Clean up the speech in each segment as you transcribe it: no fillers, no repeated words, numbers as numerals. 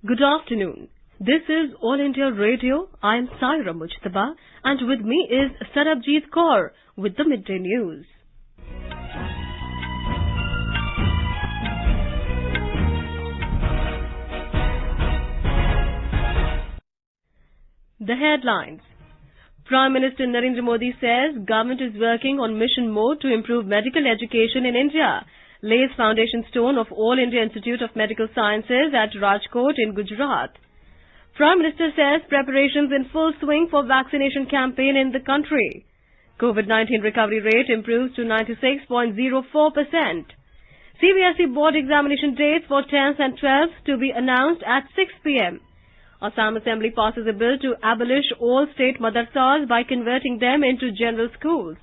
Good afternoon. This is All India Radio. I am Saira Mujtaba and with me is Sarabjeet Kaur with the midday news. The headlines. Prime Minister Narendra Modi says government is working on mission mode to improve medical education in India. Lays foundation stone of All India Institute of Medical Sciences at Rajkot in Gujarat. Prime Minister says preparations in full swing for vaccination campaign in the country. COVID-19 recovery rate improves to 96.04%. CBSE board examination dates for 10th and 12th to be announced at 6 p.m. Assam Assembly passes a bill to abolish all state madrasas by converting them into general schools.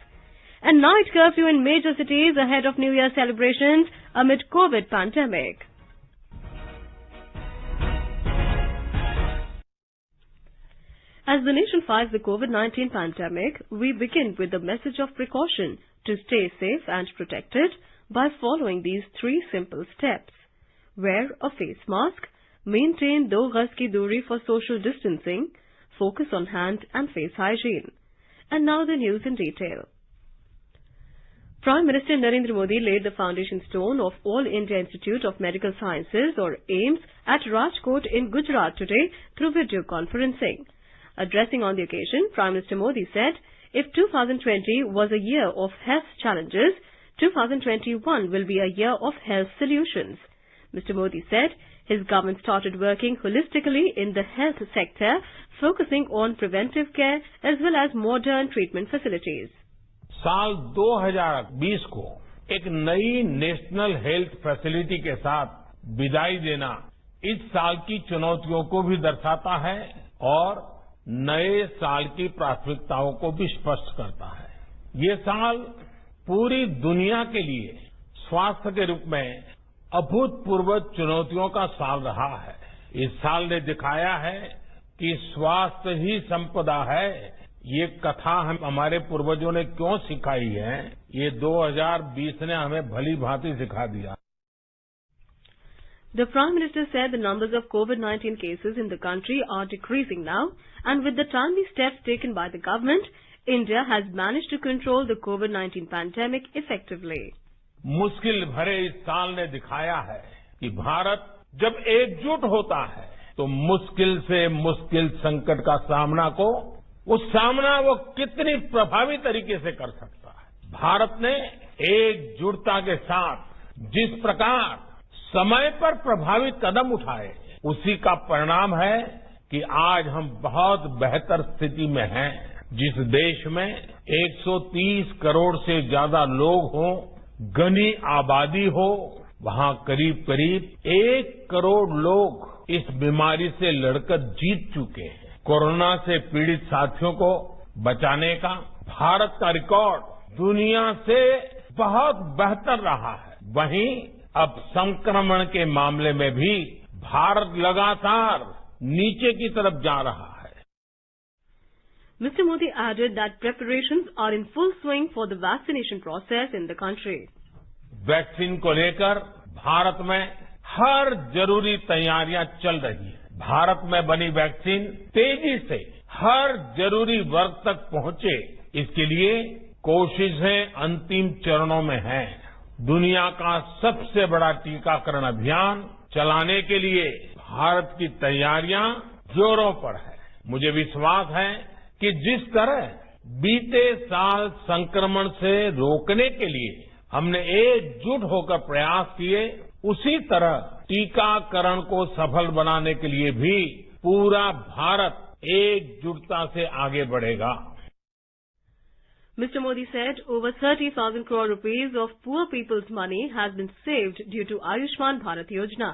And night curfew in major cities ahead of New Year celebrations amid COVID pandemic. As the nation fights the COVID-19 pandemic, we begin with a message of precaution to stay safe and protected by following these 3 simple steps. Wear a face mask, maintain 2 gaz ki duri for social distancing, focus on hand and face hygiene. And now the news in detail. Prime Minister Narendra Modi laid the foundation stone of All India Institute of Medical Sciences or AIIMS at Rajkot in Gujarat today through video conferencing. Addressing on the occasion, Prime Minister Modi said, if 2020 was a year of health challenges, 2021 will be a year of health solutions. Mr. Modi said his government started working holistically in the health sector, focusing on preventive care as well as modern treatment facilities. साल 2020 को एक नई national health facility के साथ विदाई देना इस साल की चुनौतियों को भी दर्शाता है और नए साल की प्राथमिकताओं को भी स्पष्ट करता है। ये साल पूरी दुनिया के लिए स्वास्थ्य के रूप में अभूतपूर्व चुनौतियों का साल रहा है। इस साल ने दिखाया है कि स्वास्थ्य ही संपदा है। ये कथा हमारे पूर्वजों ने क्यों सिखाई है, ये 2020 ने हमें भली भांति सिखा दिया। The Prime Minister said the numbers of COVID-19 cases in the country are decreasing now, and with the timely steps taken by the government, India has managed to control the COVID-19 pandemic effectively. मुश्किल भरे इस साल ने दिखाया है कि भारत जब एकजुट होता है तो मुश्किल से मुश्किल संकट का सामना वो कितनी प्रभावी तरीके से कर सकता है। भारत ने एकजुटता के साथ जिस प्रकार समय पर प्रभावी कदम उठाए, उसी का परिणाम है कि आज हम बहुत बेहतर स्थिति में हैं। जिस देश में 130 करोड़ से ज्यादा लोग हों, घनी आबादी हो, वहां करीब करीब 1 करोड़ लोग इस बीमारी से लड़कर जीत चुके हैं। कोरोना से पीड़ित साथियों को बचाने का भारत का रिकॉर्ड दुनिया से बहुत बेहतर रहा है। वहीं अब संक्रमण के मामले में भी भारत लगातार नीचे की तरफ जा रहा है। Mr. Modi added that preparations are in full swing for the vaccination process in the country. Vaccine को लेकर भारत में हर जरूरी तैयारियां चल रही है। भारत में बनी वैक्सीन तेजी से हर जरूरी वर्ग तक पहुंचे, इसके लिए कोशिशें अंतिम चरणों में हैं। दुनिया का सबसे बड़ा टीकाकरण अभियान चलाने के लिए भारत की तैयारियां जोरों पर है। मुझे विश्वास है कि जिस तरह बीते साल संक्रमण से रोकने के लिए हमने एकजुट होकर प्रयास किए, उसी तरह टीकाकरण को सफल बनाने के लिए भी पूरा भारत एकजुटता से आगे बढ़ेगा। Mr. Modi said over 30,000 crore rupees of poor people's money has been saved due to Ayushman Bharat Yojana.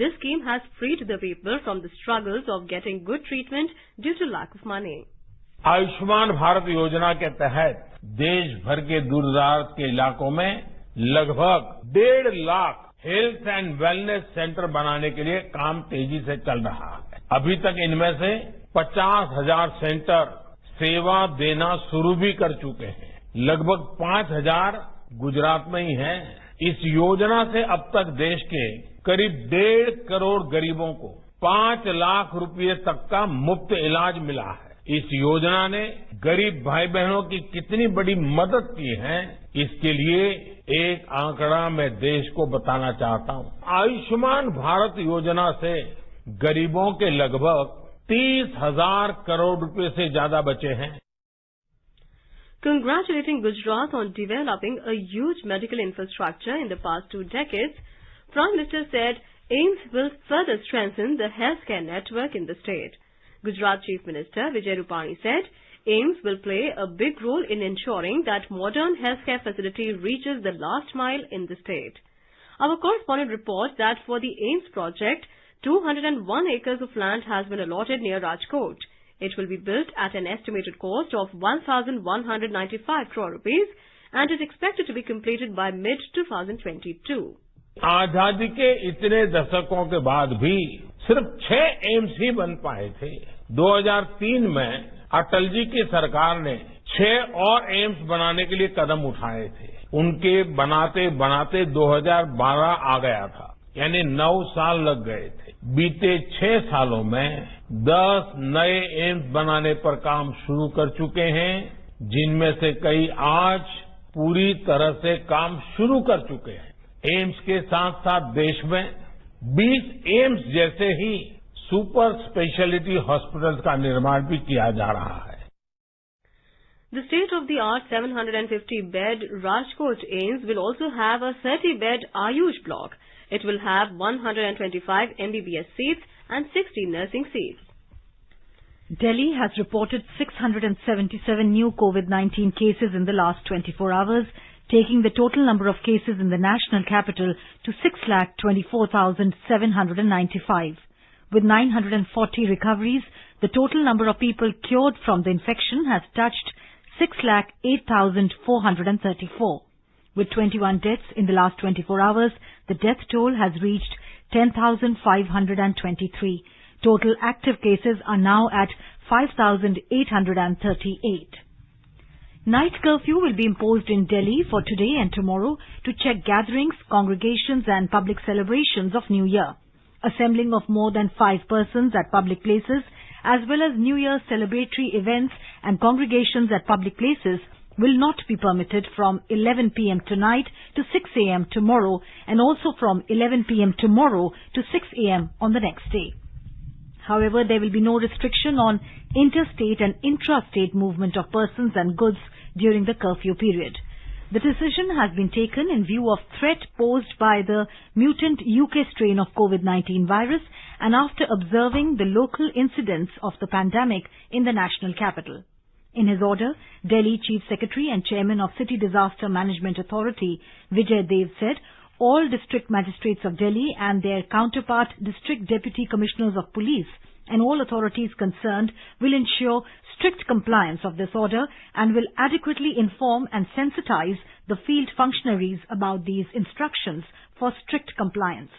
This scheme has freed the people from the struggles of getting good treatment due to lack of money. Ayushman Bharat योजना के तहत देश भर के दूर-दराज के इलाकों में लगभग 1.5 lakh health and wellness centre बनाने के लिए काम तेजी से चल रहा है। अभी तक इनमें से 50,000 सेंटर सेवा देना शुरू भी कर चुके हैं। लगभग 5,000 गुजरात में ही हैं। इस योजना से अब तक देश के करीब 1.5 करोड़ गरीबों को 5 लाख रुपए तक का मुफ्त इलाज मिला है। इस योजना ने गरीब भाई बहनों की कितनी बड़ी मदद की है, इसके लिए एक आंकड़ा मैं देश को बताना चाहता हूं। आयुष्मान भारत योजना से गरीबों के लगभग 30,000 करोड़ रुपए से ज्यादा बचे हैं। Congratulating Gujarat on developing a huge medical infrastructure in the past 2 decades, Prime Minister said AIIMS will further strengthen the healthcare network in the state. Gujarat Chief Minister Vijay Rupani said AIIMS will play a big role in ensuring that modern healthcare facility reaches the last mile in the state. Our correspondent reports that for the AIIMS project, 201 acres of land has been allotted near Rajkot. It will be built at an estimated cost of 1,195 crore rupees and is expected to be completed by mid-2022. आजादी के इतने दशकों के बाद भी सिर्फ 6 AIIMS ही बन पाए थे। 2003 में अटल जी की सरकार ने 6 और एम्स बनाने के लिए कदम उठाए थे। उनके बनाते बनाते 2012 आ गया था, यानी 9 साल लग गए थे। बीते 6 सालों में 10 नए एम्स बनाने पर काम शुरू कर चुके हैं, जिनमें से कई आज पूरी तरह से काम शुरू कर चुके हैं। एम्स के साथ साथ देश में 20 एम्स जैसे ही सुपर स्पेशलिटी हॉस्पिटल्स का निर्माण भी किया जा रहा है। The state-of-the-art 750-bed Rajkot AIIMS will also have a 30-bed Ayush block. It will have 125 MBBS seats and 60 nursing seats. Delhi has reported 677 new COVID-19 cases in the last 24 hours, taking the total number of cases in the national capital to 6,24,795. With 940 recoveries, the total number of people cured from the infection has touched 6,08,434. With 21 deaths in the last 24 hours, the death toll has reached 10,523. Total active cases are now at 5,838. Night curfew will be imposed in Delhi for today and tomorrow to check gatherings, congregations and public celebrations of New Year. Assembling of more than 5 persons at public places as well as New Year celebratory events and congregations at public places will not be permitted from 11 p.m. tonight to 6 a.m. tomorrow and also from 11 p.m. tomorrow to 6 a.m. on the next day. However, there will be no restriction on interstate and intrastate movement of persons and goods during the curfew period. The decision has been taken in view of threat posed by the mutant UK strain of COVID-19 virus and after observing the local incidents of the pandemic in the national capital. In his order, Delhi Chief Secretary and Chairman of City Disaster Management Authority, Vijay Dev said, all district magistrates of Delhi and their counterpart district deputy commissioners of police and all authorities concerned will ensure strict compliance of this order and will adequately inform and sensitize the field functionaries about these instructions for strict compliance.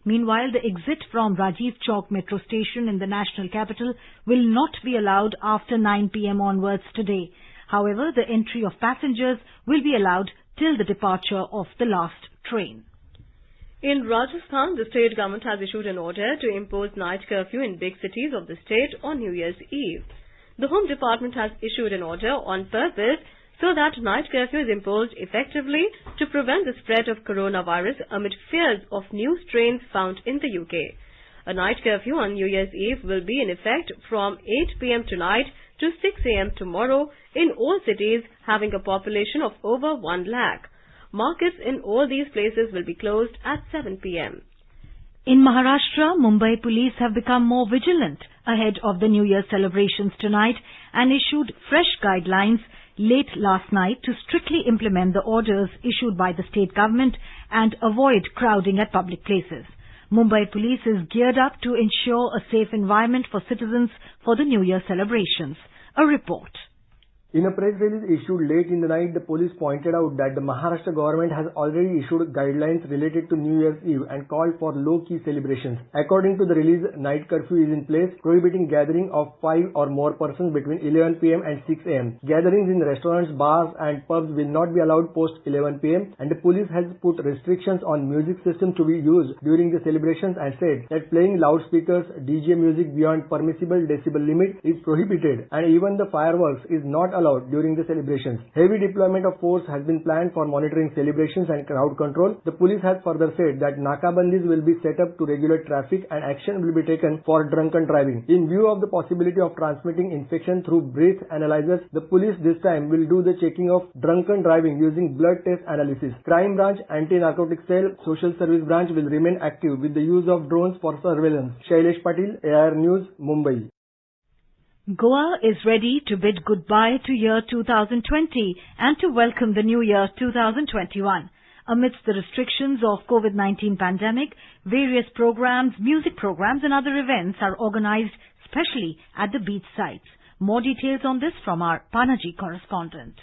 Meanwhile, the exit from Rajiv Chowk metro station in the national capital will not be allowed after 9 p.m. onwards today. However, the entry of passengers will be allowed till the departure of the last train. In Rajasthan, the state government has issued an order to impose night curfew in big cities of the state on New Year's Eve. The Home Department has issued an order on purpose so that night curfew is imposed effectively to prevent the spread of coronavirus amid fears of new strains found in the UK. A night curfew on New Year's Eve will be in effect from 8 p.m. tonight to 6 a.m. tomorrow in all cities having a population of over 1 lakh. Markets in all these places will be closed at 7 p.m. In Maharashtra, Mumbai police have become more vigilant ahead of the New Year celebrations tonight and issued fresh guidelines late last night to strictly implement the orders issued by the state government and avoid crowding at public places. Mumbai police is geared up to ensure a safe environment for citizens for the New Year celebrations. A report. In a press release issued late in the night, the police pointed out that the Maharashtra government has already issued guidelines related to New Year's Eve and called for low-key celebrations. According to the release, night curfew is in place, prohibiting gathering of 5 or more persons between 11 p.m. and 6 a.m. Gatherings in restaurants, bars and pubs will not be allowed post 11 p.m. and the police has put restrictions on music systems to be used during the celebrations and said that playing loudspeakers, DJ music beyond permissible decibel limit is prohibited and even the fireworks is not allowed during the celebrations. Heavy deployment of force has been planned for monitoring celebrations and crowd control. The police has further said that nakabandis will be set up to regulate traffic and action will be taken for drunken driving. In view of the possibility of transmitting infection through breath analyzers, the police this time will do the checking of drunken driving using blood test analysis. Crime branch, anti-narcotic cell, social service branch will remain active with the use of drones for surveillance. Shailesh Patil, AIR News, Mumbai. Goa is ready to bid goodbye to year 2020 and to welcome the new year 2021. Amidst the restrictions of COVID-19 pandemic, various programs, music programs and other events are organized specially at the beach sites. More details on this from our Panaji correspondent.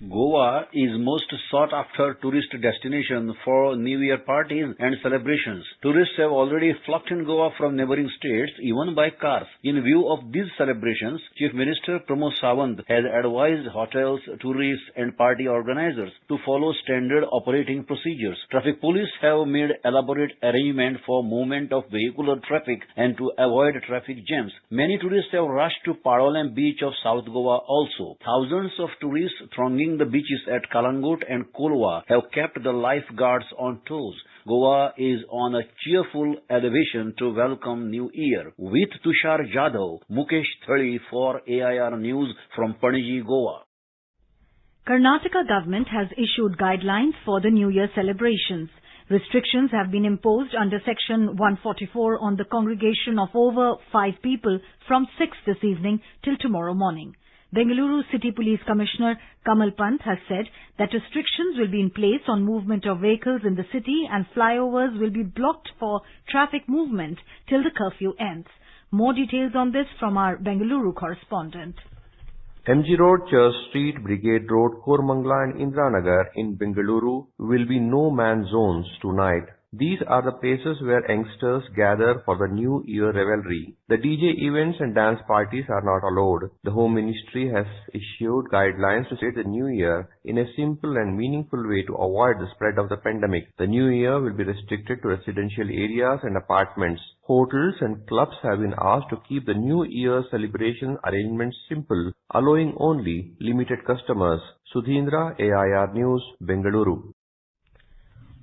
Goa is most sought-after tourist destination for New Year parties and celebrations. Tourists have already flocked in Goa from neighboring states, even by cars. In view of these celebrations, Chief Minister Pramod Sawant has advised hotels, tourists and party organizers to follow standard operating procedures. Traffic police have made elaborate arrangement for movement of vehicular traffic and to avoid traffic jams. Many tourists have rushed to Padolem beach of South Goa also. Thousands of tourists thronging the beaches at Kalangut and Kolwa have kept the lifeguards on toes. Goa is on a cheerful elevation to welcome New Year. With Tushar Jadhav, Mukesh Thali for AIR News from Panaji, Goa. Karnataka government has issued guidelines for the New Year celebrations. Restrictions have been imposed under Section 144 on the congregation of over 5 people from 6 this evening till tomorrow morning. Bengaluru City Police Commissioner Kamal Pant has said that restrictions will be in place on movement of vehicles in the city and flyovers will be blocked for traffic movement till the curfew ends. More details on this from our Bengaluru correspondent. MG Road, Church Street, Brigade Road, Kormangla and Indranagar in Bengaluru will be no-man zones tonight. These are the places where youngsters gather for the New Year revelry. The DJ events and dance parties are not allowed. The Home Ministry has issued guidelines to celebrate the New Year in a simple and meaningful way to avoid the spread of the pandemic. The New Year will be restricted to residential areas and apartments. Hotels and clubs have been asked to keep the New Year celebration arrangements simple, allowing only limited customers. Sudhindra, AIR News, Bengaluru.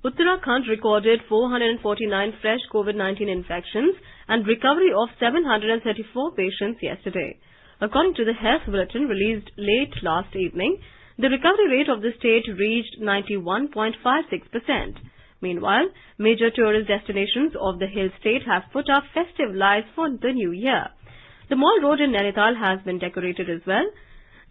Uttarakhand recorded 449 fresh COVID-19 infections and recovery of 734 patients yesterday. According to the health bulletin released late last evening, the recovery rate of the state reached 91.56%. Meanwhile, major tourist destinations of the hill state have put up festive lights for the new year. The Mall Road in Nainital has been decorated as well.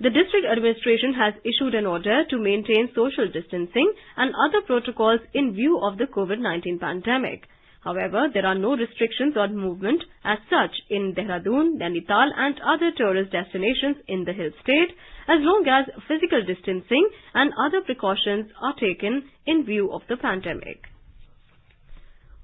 The district administration has issued an order to maintain social distancing and other protocols in view of the COVID-19 pandemic. However, there are no restrictions on movement as such in Dehradun, Nainital and other tourist destinations in the hill state as long as physical distancing and other precautions are taken in view of the pandemic.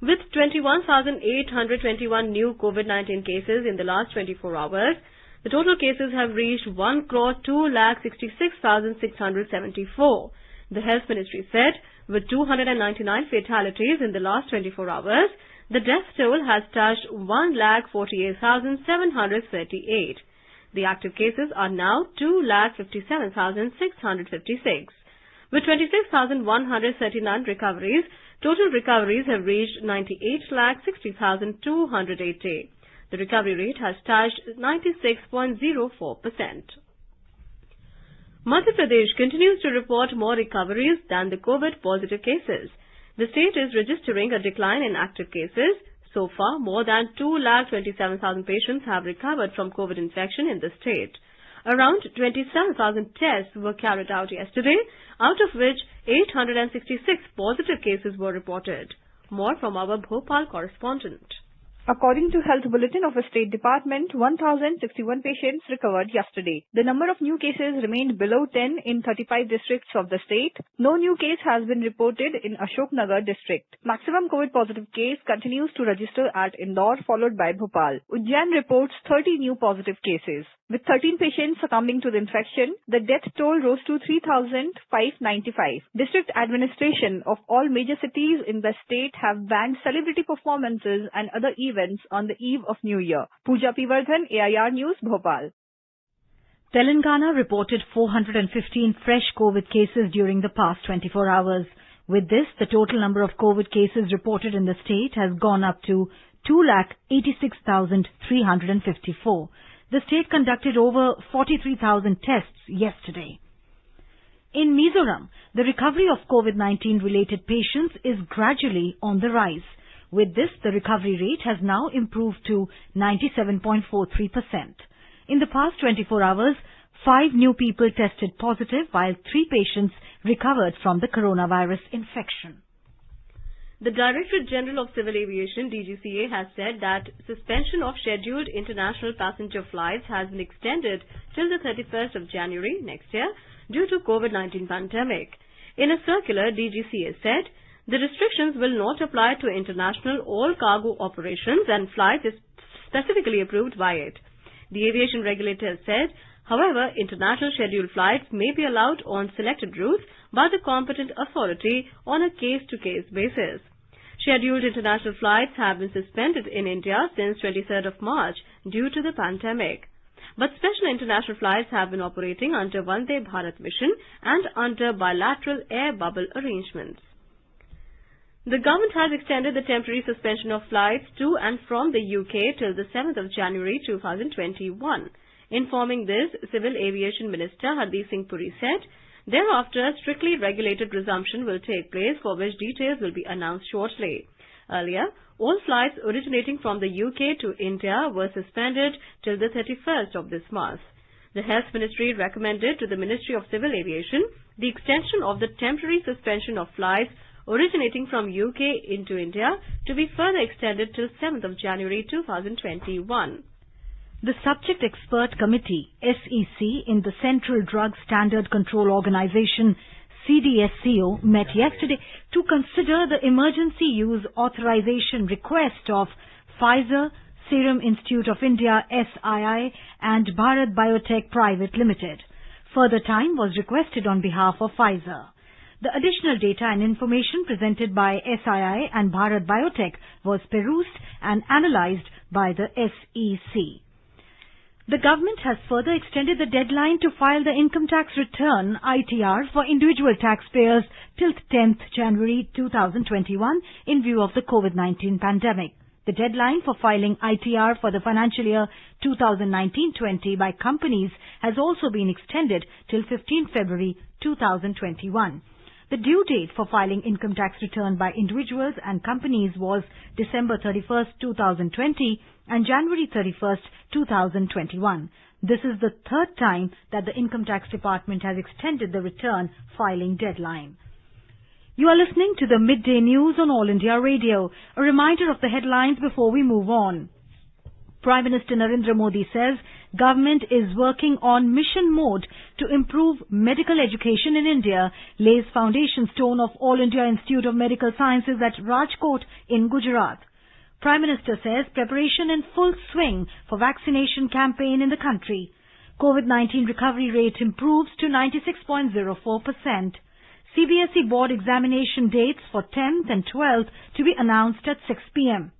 With 21,821 new COVID-19 cases in the last 24 hours, the total cases have reached 1,266,674. The Health Ministry said with 299 fatalities in the last 24 hours, the death toll has touched 1,48,738. The active cases are now 2,57,656. With 26,139 recoveries, total recoveries have reached 98,60,280. The recovery rate has touched 96.04%. Madhya Pradesh continues to report more recoveries than the COVID-positive cases. The state is registering a decline in active cases. So far, more than 2,27,000 patients have recovered from COVID infection in the state. Around 27,000 tests were carried out yesterday, out of which 866 positive cases were reported. More from our Bhopal correspondent. According to Health Bulletin of a State Department, 1,061 patients recovered yesterday. The number of new cases remained below 10 in 35 districts of the state. No new case has been reported in Ashoknagar district. Maximum COVID positive case continues to register at Indore, followed by Bhopal. Ujjain reports 30 new positive cases. With 13 patients succumbing to the infection, the death toll rose to 3,595. District administration of all major cities in the state have banned celebrity performances and other events on the eve of New Year. Pooja Pivardhan, AIR News, Bhopal. Telangana reported 415 fresh COVID cases during the past 24 hours. With this, the total number of COVID cases reported in the state has gone up to 286,354. The state conducted over 43,000 tests yesterday. In Mizoram, the recovery of COVID-19 related patients is gradually on the rise. With this, the recovery rate has now improved to 97.43%. In the past 24 hours, 5 new people tested positive, while 3 patients recovered from the coronavirus infection. The Directorate General of Civil Aviation, DGCA, has said that suspension of scheduled international passenger flights has been extended till the 31st of January next year due to COVID-19 pandemic. In a circular, DGCA said the restrictions will not apply to international all-cargo operations and flights specifically approved by it. The aviation regulator said, however, international scheduled flights may be allowed on selected routes by the competent authority on a case-to-case basis. Scheduled international flights have been suspended in India since 23rd of March due to the pandemic. But special international flights have been operating under Vande Bharat mission and under bilateral air bubble arrangements. The government has extended the temporary suspension of flights to and from the UK till the 7th of January 2021. Informing this, Civil Aviation Minister Hardeep Singh Puri said, thereafter, strictly regulated resumption will take place, for which details will be announced shortly. Earlier, all flights originating from the UK to India were suspended till the 31st of this month. The Health Ministry recommended to the Ministry of Civil Aviation the extension of the temporary suspension of flights originating from UK into India to be further extended till 7th of January 2021. The Subject Expert Committee, SEC, in the Central Drug Standard Control Organization, CDSCO, met yesterday to consider the emergency use authorization request of Pfizer, Serum Institute of India, SII, and Bharat Biotech Private Limited. Further time was requested on behalf of Pfizer. The additional data and information presented by SII and Bharat Biotech was perused and analyzed by the SEC. The government has further extended the deadline to file the income tax return ITR for individual taxpayers till 10th January 2021 in view of the COVID-19 pandemic. The deadline for filing ITR for the financial year 2019-20 by companies has also been extended till 15 February 2021. The due date for filing income tax return by individuals and companies was December 31st, 2020 and January 31st, 2021. This is the third time that the Income Tax Department has extended the return filing deadline. You are listening to the Midday News on All India Radio. A reminder of the headlines before we move on. Prime Minister Narendra Modi says government is working on mission mode to improve medical education in India, lays foundation stone of All India Institute of Medical Sciences at Rajkot in Gujarat. Prime Minister says preparation in full swing for vaccination campaign in the country. COVID-19 recovery rate improves to 96.04%. CBSE board examination dates for 10th and 12th to be announced at 6 p.m.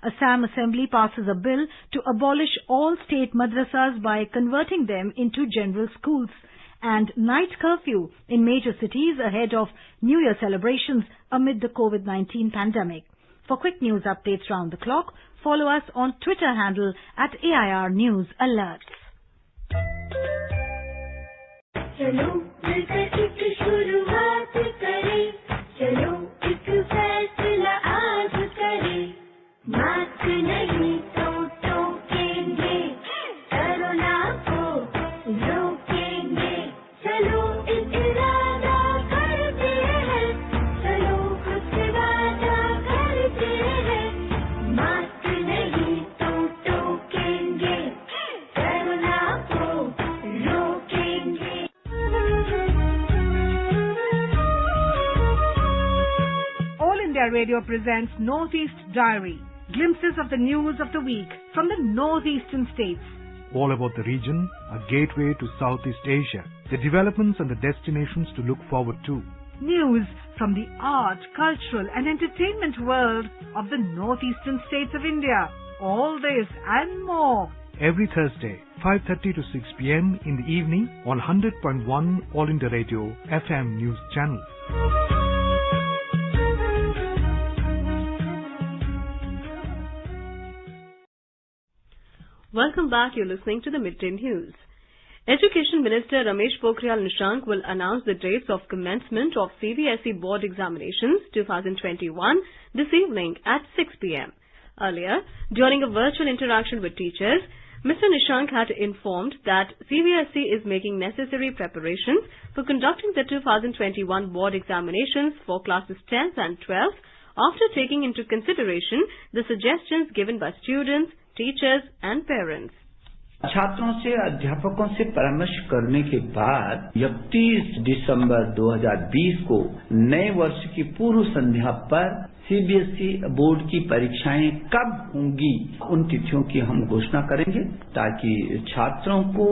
Assam Assembly passes a bill to abolish all state madrasas by converting them into general schools, and night curfew in major cities ahead of New Year celebrations amid the COVID-19 pandemic. For quick news updates round the clock, follow us on Twitter handle at AIR News Alerts. चलो मिलकर एक शुरुआत करें, चलो एक फैसला आज करें, मास्क नहीं तो टोकेंगे, कोरोना को रोकेंगे, चलो एक इरादा करते हैं, चलो कुछ वादा करते हैं, मास्क नहीं Radio presents Northeast Diary. Glimpses of the news of the week from the northeastern states. All about the region, a gateway to Southeast Asia, the developments and the destinations to look forward to. News from the art, cultural and entertainment world of the northeastern states of India. All this and more. Every Thursday, 5:30 to 6 p.m. in the evening on 100.1 All India Radio FM News Channel. Welcome back. You're listening to the Midday News. Education Minister Ramesh Pokhriyal Nishank will announce the dates of commencement of CBSE Board Examinations 2021 this evening at 6 p.m. Earlier, during a virtual interaction with teachers, Mr. Nishank had informed that CBSE is making necessary preparations for conducting the 2021 board examinations for classes 10th and 12th after taking into consideration the suggestions given by students, teachers and parents. छात्रों से अध्यापकों से परामर्श करने के बाद 31 दिसंबर 2020 को नए वर्ष की पूर्व संध्या पर सीबीएसई बोर्ड की परीक्षाएं कब होंगी उन तिथियों की हम घोषणा करेंगे ताकि छात्रों को,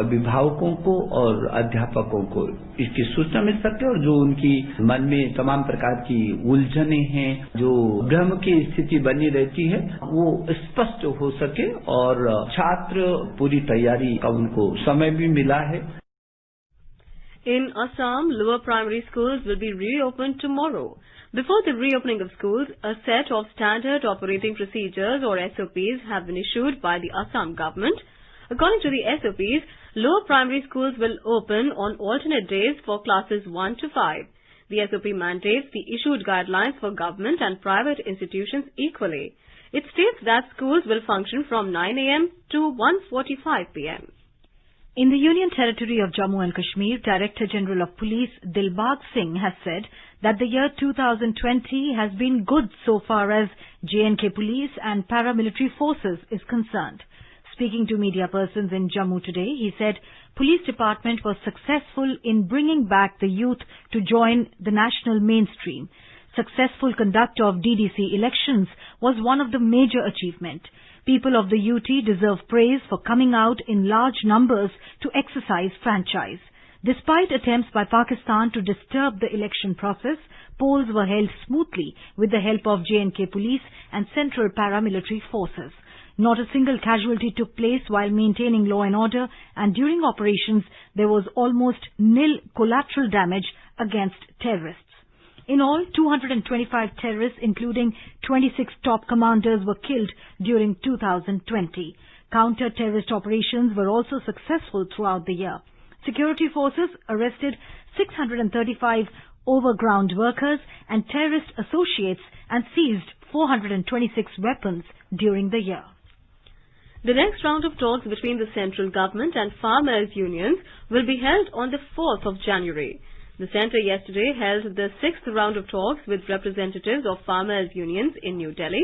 अभिभावकों को और अध्यापकों को इसकी सूचना मिल सके और जो उनकी मन में तमाम प्रकार की उलझने हैं, जो भ्रम की स्थिति बनी रहती है, वो स्पष्ट हो सके और छात्र पूरी तैयारी का उनको समय भी मिला है. In Assam, lower primary schools will be reopened tomorrow. Before the reopening of schools, a set of standard operating procedures or SOPs have been issued by the Assam government. According to the SOPs, lower primary schools will open on alternate days for classes 1 to 5. The SOP mandates the issued guidelines for government and private institutions equally. It states that schools will function from 9 a.m. to 1:45 p.m. In the Union Territory of Jammu and Kashmir, Director General of Police Dilbag Singh has said that the year 2020 has been good so far as J&K Police and paramilitary forces is concerned. Speaking to media persons in Jammu today, he said Police Department was successful in bringing back the youth to join the national mainstream. Successful conduct of DDC elections was one of the major achievements. People of the UT deserve praise for coming out in large numbers to exercise franchise. Despite attempts by Pakistan to disturb the election process, polls were held smoothly with the help of J&K Police and Central Paramilitary Forces. Not a single casualty took place while maintaining law and order, and during operations there was almost nil collateral damage against terrorists. In all, 225 terrorists, including 26 top commanders, were killed during 2020. Counter-terrorist operations were also successful throughout the year. Security forces arrested 635 overground workers and terrorist associates and seized 426 weapons during the year. The next round of talks between the central government and farmers' unions will be held on the 4th of January. The centre yesterday held the 6th round of talks with representatives of farmers' unions in New Delhi.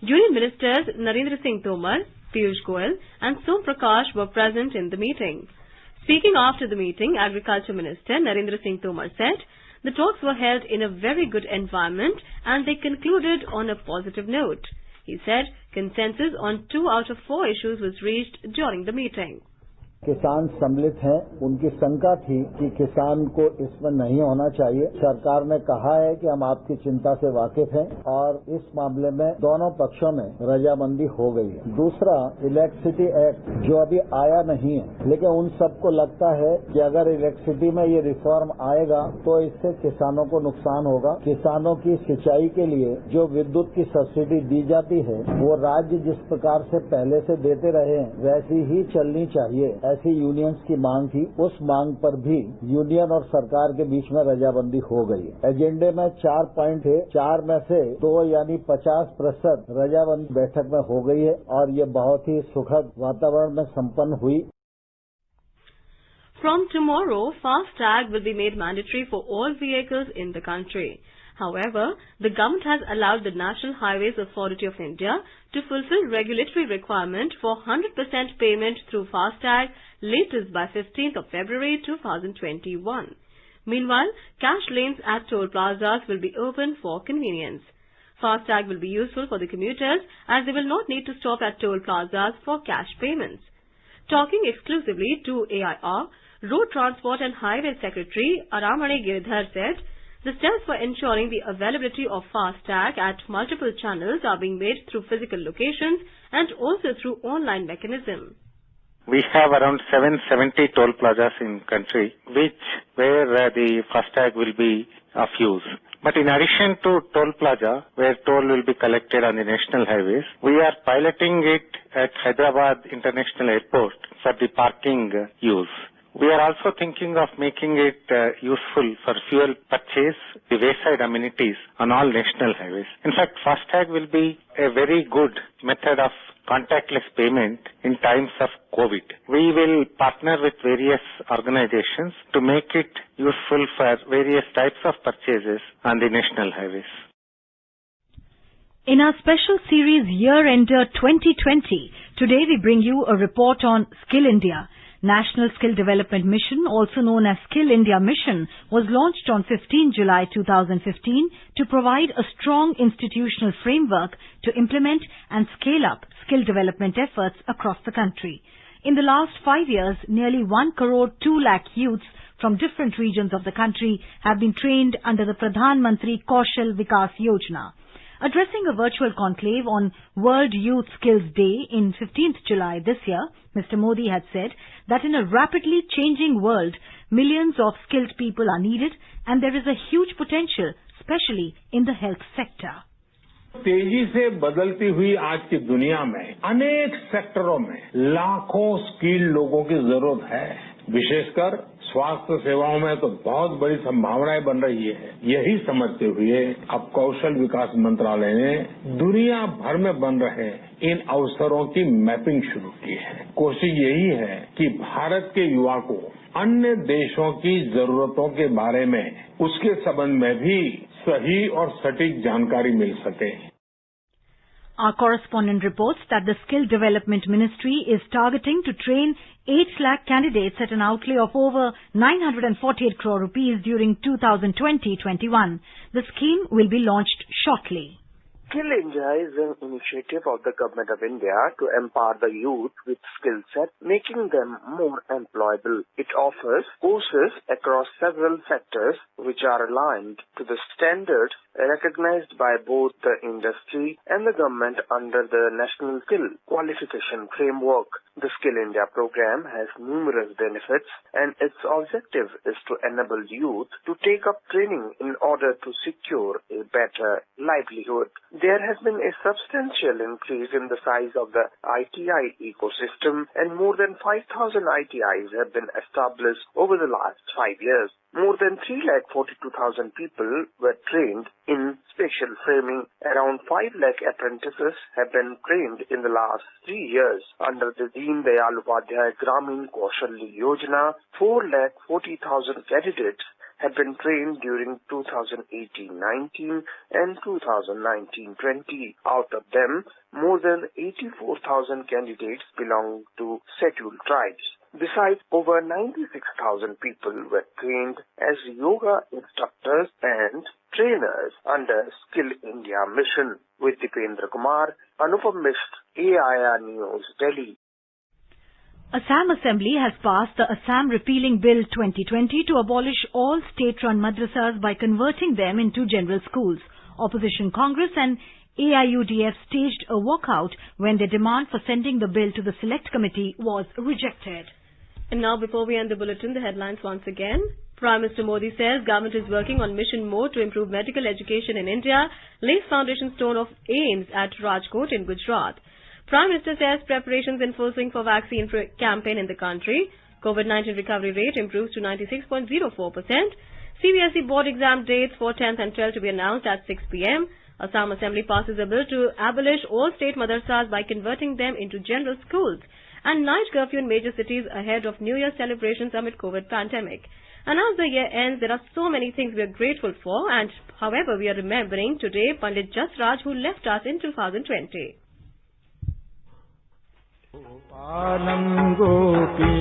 Union ministers Narendra Singh Tomar, Piyush Goyal and Som Prakash were present in the meeting. Speaking after the meeting, Agriculture Minister Narendra Singh Tomar said the talks were held in a very good environment and they concluded on a positive note. He said consensus on 2 out of 4 issues was reached during the meeting. किसान सम्मिलित हैं, उनकी शंका थी कि किसान को इसमें नहीं होना चाहिए. सरकार ने कहा है कि हम आपकी चिंता से वाकिफ हैं और इस मामले में दोनों पक्षों में रजामंदी हो गई है. दूसरा, इलेक्ट्रिसिटी एक्ट जो अभी आया नहीं है, लेकिन उन सबको लगता है कि अगर इलेक्ट्रिसिटी में ये रिफॉर्म आएगा तो इससे किसानों को नुकसान होगा. किसानों की सिंचाई के लिए जो विद्युत की सब्सिडी दी जाती है वो राज्य जिस प्रकार से पहले से देते रहे हैं वैसी ही चलनी चाहिए, ऐसी यूनियंस की मांग थी. उस मांग पर भी यूनियन और सरकार के बीच में रजामंदी हो गई. एजेंडे में 4 पॉइंट थे, 4 में से 2 यानी 50% रजामंदी बैठक में हो गई है और ये बहुत ही सुखद वातावरण में संपन्न हुई. From tomorrow, FASTag will be made mandatory for all vehicles in the country. However, the government has allowed the National Highways Authority of India to fulfill regulatory requirement for 100% payment through FASTag latest by 15th of February 2021. Meanwhile, cash lanes at toll plazas will be open for convenience. FASTag will be useful for the commuters as they will not need to stop at toll plazas for cash payments. Talking exclusively to AIR, Road Transport and Highway Secretary Aramane Giridhar said the steps for ensuring the availability of FASTag at multiple channels are being made through physical locations and also through online mechanism. We have around 770 toll plazas in country, where the FASTag will be of use. But in addition to toll plaza, where toll will be collected on the national highways, we are piloting it at Hyderabad International Airport for the parking use. We are also thinking of making it useful for fuel purchase, the wayside amenities on all national highways. In fact, FASTag will be a very good method of contactless payment in times of COVID. We will partner with various organizations to make it useful for various types of purchases on the national highways. In our special series Year Ender 2020, today we bring you a report on Skill India. National Skill Development Mission, also known as Skill India Mission, was launched on 15 July 2015 to provide a strong institutional framework to implement and scale up skill development efforts across the country. In the last 5 years, nearly 1 crore 2 lakh youths from different regions of the country have been trained under the Pradhan Mantri Kaushal Vikas Yojana. Addressing a virtual conclave on World Youth Skills Day in 15th July this year, Mr. Modi had said that in a rapidly changing world, millions of skilled people are needed and there is a huge potential, especially in the health sector. तेजी से बदलती हुई आज की दुनिया में अनेक सेक्टरों में लाखों स्किल्ड लोगों की जरूरत है। विशेषकर स्वास्थ्य सेवाओं में तो बहुत बड़ी संभावनाएं बन रही है। यही समझते हुए अब कौशल विकास मंत्रालय ने दुनिया भर में बन रहे इन अवसरों की मैपिंग शुरू की है। कोशिश यही है कि भारत के युवा को अन्य देशों की जरूरतों के बारे में उसके संबंध में भी सही और सटीक जानकारी मिल सके। Our correspondent reports that the Skill Development Ministry is targeting to train 8 lakh candidates at an outlay of over 948 crore rupees during 2020-21. The scheme will be launched shortly. Skill India is an initiative of the Government of India to empower the youth with skill set, making them more employable. It offers courses across several sectors which are aligned to the standards recognized by both the industry and the government under the National Skill Qualification Framework. The Skill India program has numerous benefits and its objective is to enable youth to take up training in order to secure a better livelihood. There has been a substantial increase in the size of the ITI ecosystem and more than 5,000 ITIs have been established over the last 5 years. More than 342,000 people were trained in spatial framing. Around 5 lakh apprentices have been trained in the last 3 years. Under the Deen Dayal Upadhyay Gramin Kaushalya Yojana, 4,40,000 candidates have been trained during 2018-19 and 2019-20. Out of them, more than 84,000 candidates belong to scheduled tribes. Besides, over 96,000 people were trained as yoga instructors and trainers under Skill India Mission. With Dipendra Kumar, Anupam Mishra, AIR News, Delhi. Assam Assembly has passed the Assam Repealing Bill 2020 to abolish all state-run madrasas by converting them into general schools. Opposition Congress and AIUDF staged a walkout when their demand for sending the bill to the Select Committee was rejected. And now, before we end the bulletin, the headlines once again. Prime Minister Modi says government is working on mission mode to improve medical education in India, lays foundation stone of AIIMS at Rajkot in Gujarat. Prime Minister says preparations in full swing for vaccine campaign in the country. COVID-19 recovery rate improves to 96.04%. CBSE board exam dates for 10th and 12th to be announced at 6 p.m. Assam Assembly passes a bill to abolish all state madrasas by converting them into general schools. And night curfew in major cities ahead of New Year celebrations amid COVID pandemic. And as the year ends, there are so many things we are grateful for. And however, we are remembering today Pandit Jasraj, who left us in 2020. Gopalam Gopi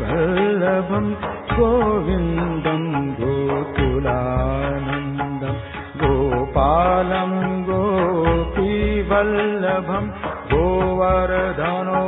Vallabham Govindam Gokulanandam Gopalam Gopi वर्धनो